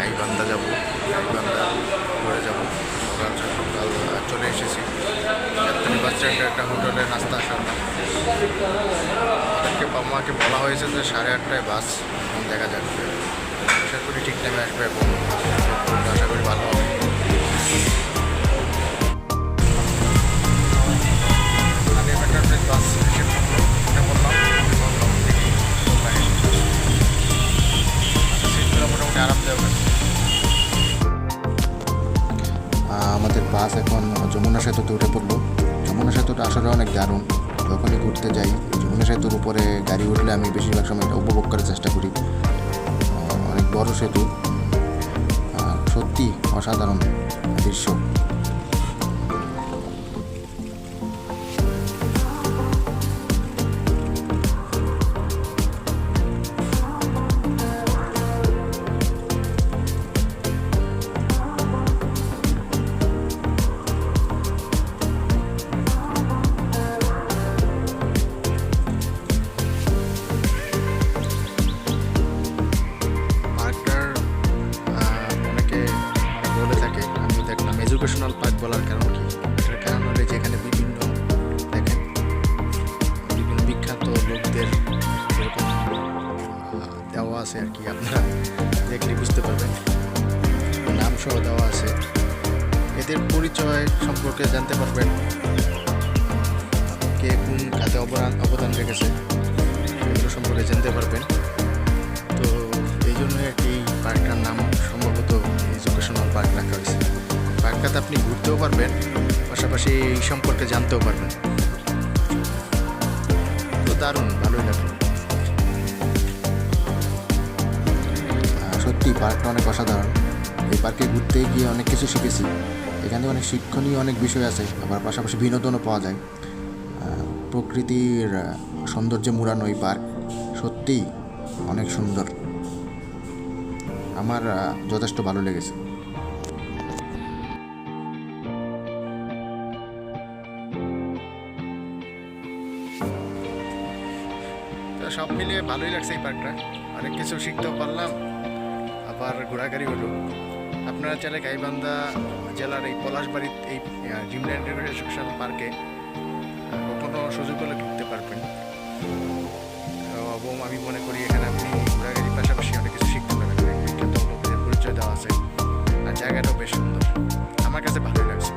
গাইবান্ধা যাব, গাইবান্ধা ঘুরে যাব। সকাল সকাল চলে এসেছি গাবতলী বাস স্ট্যান্ডে একটা হোটেলে নাস্তা সারলাম। আমাকে বলা হয়েছে যে 8:30টায় বাস, দেখা যাক, আশা করি ঠিক টাইমে আসবে এবং আশা করি ভালো হবে। বাস এসে পড়লো, বললাম দেখি সিটগুলো মোটামুটি আরামদায়ক আছে। আমাদের বাস এখন যমুনা সেতুতে উঠে পড়লো। যমুনা সেতুটা আসলে অনেক দারুণ। যখনই ঘুরতে যাই যমুনা সেতুর উপরে গাড়ি উঠলে আমি বেশিরভাগ সময় এটা উপভোগ করার চেষ্টা করি। অনেক বড় সেতু, সত্যি অসাধারণ দৃশ্য। এডুকেশনাল পার্ক বলার কারণ কি? এটার কারণ হলে যেখানে বিভিন্ন দেখেন বিভিন্ন বিখ্যাত লোকদের এরকম দেওয়া আছে আর কি, আপনারা দেখলে বুঝতে পারবেন, নাম সহ দেওয়া আছে। এদের পরিচয় সম্পর্কে জানতে পারবেন, কে কোন খাতে অবদান রেখেছে এগুলো সম্পর্কে জানতে পারবেন। তো এই জন্য আর কি পার্কটার নাম সম্ভবত এডুকেশনাল পার্ক রাখা হয়েছে। পার্কটাতে আপনি ঘুরতেও পারবেন, পাশাপাশি এই সম্পর্কে জানতেও পারবেন। তো দারুণ, ভালোই লাগলো। সত্যি পার্কটা অনেক অসাধারণ। এই পার্কে ঘুরতে গিয়ে অনেক কিছু শিখেছি। এখানে অনেক শিক্ষণীয় অনেক বিষয় আছে, আবার পাশাপাশি বিনোদনও পাওয়া যায়। প্রকৃতির সৌন্দর্যে মুড়ানো এই পার্ক সত্যিই অনেক সুন্দর। আমার যথেষ্ট ভালো লেগেছে। সব মিলিয়ে ভালোই লাগছে এই পার্কটা। অনেক কিছু শিখতেও পারলাম, আবার ঘোরাঘুরি হলো। আপনারা চাইলে গাইবান্ধা জেলার এই পলাশবাড়ির এই ড্রিমল্যান্ড এডুকেশনাল পার্কে কখনো সুযোগ হলে ঢুকতে পারবেন। এবং আমি মনে করি এখানে আপনি ঘোরাঘুরির পাশাপাশি অনেক কিছু শিখতে পারবেন। বিখ্যাত লোকদের পরিচয় দেওয়া আছে, আর জায়গাটাও বেশ সুন্দর। আমার কাছে ভালোই লাগছে।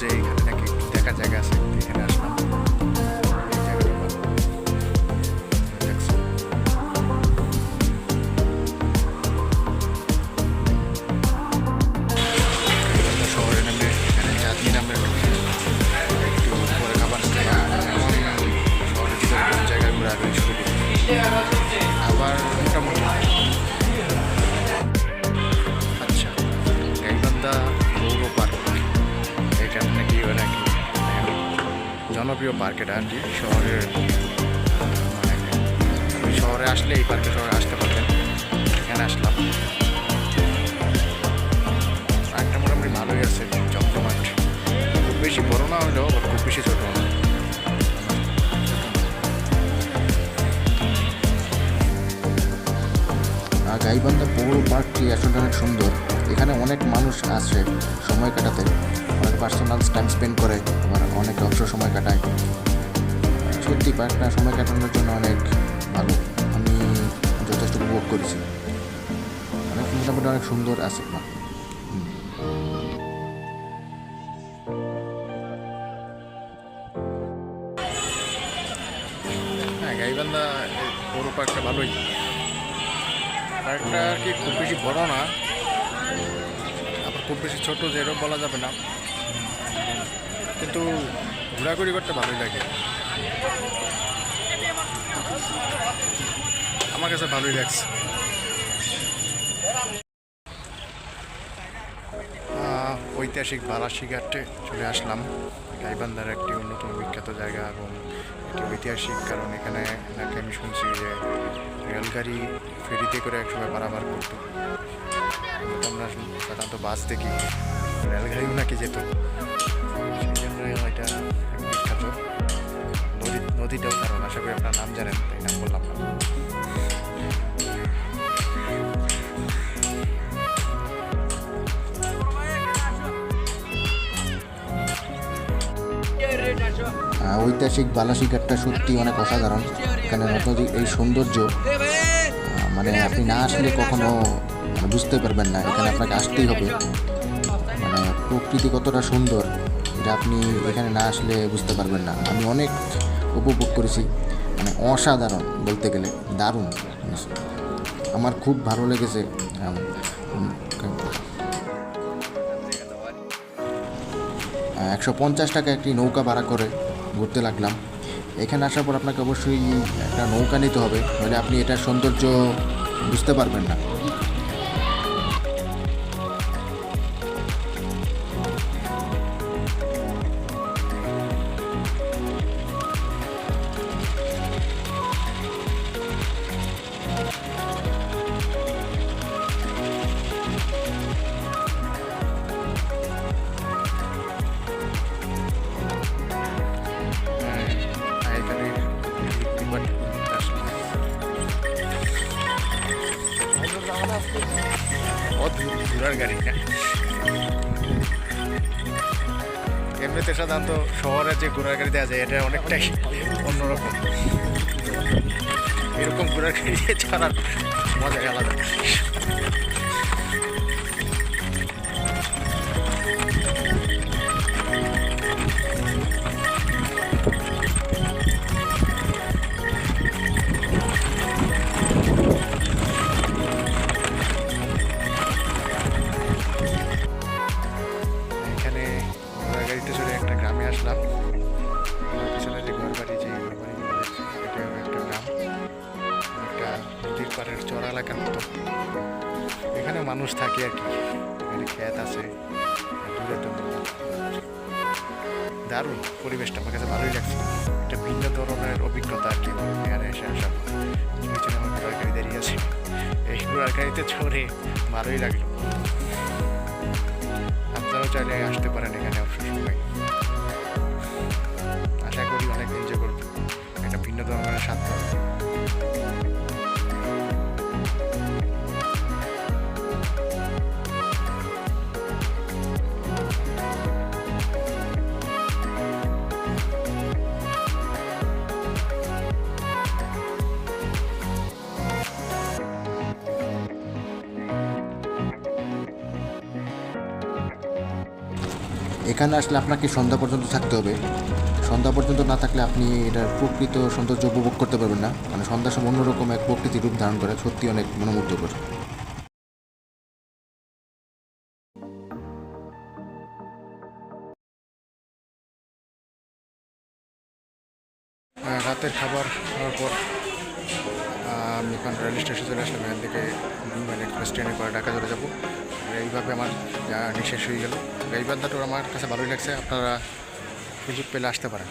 যে এখানে নাকি একটু দেখা জায়গা আছে, এখানে আসলাম। শহরে নেমে এখানে চাঁদনি নামে একটু পরে খাবার খাই, শহরের ভিতরে কোন জায়গায় ঘোরাঘুরি শুরু করি। আবার মোটামুটি আচ্ছা, গাইবান্ধা পৌর পার্ক এখানে নাকি জনপ্রিয় পার্ক। এটা আর কি শহরের, মানে শহরে আসলে এই পার্কে শহরে আসতে পারবেন। এখানে আসলাম, পার্কটা মোটামুটি ভালোই আছে, জমজমাট। খুব বেশি বড় না হলেও খুব বেশি ছোট না। গাইবান্ধা পৌর পার্কটি আসলে অনেক সুন্দর। এখানে অনেক মানুষ আসে সময় কাটাতে, অনেক পার্সোনাল টাইম স্পেন্ড করে, আবার অনেক অবসর সময় কাটায়। সত্যি পার্কটা সময় কাটানোর জন্য অনেক ভালো। আমি যথেষ্ট উপভোগ করেছি। অনেক মোটামুটি অনেক সুন্দর আছে। হ্যাঁ, গাইবান্ধা পৌর পার্কটা ভালোই। পার্কটা আর কি খুব বেশি বড় না, আবার খুব বেশি ছোট যে এরকম বলা যাবে না, কিন্তু ঘোরাঘুরি করতে ভালোই লাগে। আমার কাছে ভালোই লাগছে। ঐতিহাসিক বালাসীঘাটে চলে আসলাম। গাইবান্ধার একটি অন্যতম বিখ্যাত জায়গা এবং একটি ঐতিহাসিক, কারণ এখানে নাকি আমি শুনছি যে রেলগাড়ি ফেরিতে করে একসময় পারাপার করতো। তো আমরা সাধারণত বাস দেখি, রেলগাড়িও নাকি যেত, সেই জন্য এটা বিখ্যাত। নদীটাও কারণ আশা করি আপনার নাম জানেন, তাই নাম বললাম না। ঐতিহাসিক বালাসীঘাটটা সত্যি অনেক অসাধারণ। এখানে নদীর এই সৌন্দর্য মানে আপনি না আসলে কখনো বুঝতে পারবেন না, এখানে আপনাকে আসতেই হবে। মানে প্রকৃতি কতটা সুন্দর এটা আপনি এখানে না আসলে বুঝতে পারবেন না। আমি অনেক উপভোগ করেছি, মানে অসাধারণ বলতে গেলে, দারুণ। আমার খুব ভালো লেগেছে। 150 টাকা একটি নৌকা ভাড়া করে ঘুরতে লাগলাম। এখানে আসার পর আপনাকে অবশ্যই একটা নৌকা নিতে হবে, নইলে আপনি এটার সৌন্দর্য বুঝতে পারবেন না। ঘোড়ার গাড়ি না, এমনিতে সাধারণত শহরে যে ঘোড়ার গাড়ি দেওয়া যায় এটা অনেকটাই অন্যরকম। এরকম ঘোড়ার গাড়ি দিয়ে ছাড়ার মজাই আলাদা। গাড়িতে চলে একটা গ্রামে আসলাম। আমার পিছনে যে ঘর বাড়ি, যে ঘর বাড়িগুলো দেখছি এটাও একটা গ্রাম, একটা নদীর পাড়ের চড়া এলাকার মতো। এখানে মানুষ থাকে আর কি, এখানে ক্ষেত আছে, দূরে তো দারুণ পরিবেশটা, আমার কাছে ভালোই লাগছে। একটা ভিন্ন ধরনের অভিজ্ঞতা আর কি এখানে এসে আসা। পিছনে আমার ঘোড়ার গাড়ি দাঁড়িয়ে আছে, এই ঘোড়ার গাড়িতে চড়ে ভালোই লাগলো। আপনারাও চাইলে আসতে পারেন এখানে অবসর সময়, আশা করি অনেক এনজয় করবেন, একটা ভিন্ন ধরনের স্বাদ পাবেন। এখানে আসলে আপনাকে সন্ধ্যা পর্যন্ত থাকতে হবে। সন্ধ্যা পর্যন্ত না থাকলে আপনি এটার প্রকৃত সৌন্দর্য উপভোগ করতে পারবেন না। মানে সন্ধ্যার সময় অন্যরকম এক প্রকৃতির রূপ ধারণ করে, সত্যি অনেক মনোমুগ্ধকর। রাতের খাবার খাওয়ার পর আমি এখন রেল স্টেশন চলে আসলাম। এখান থেকে বিমান এক্সপ্রেস ট্রেনে করে ঢাকা চলে যাবো। এইভাবে আমার জার্নি শেষ হয়ে গেল। গাইবান্ধাটা আমার কাছে ভালোই লাগছে, আপনারা সুযোগ পেলে আসতে পারেন।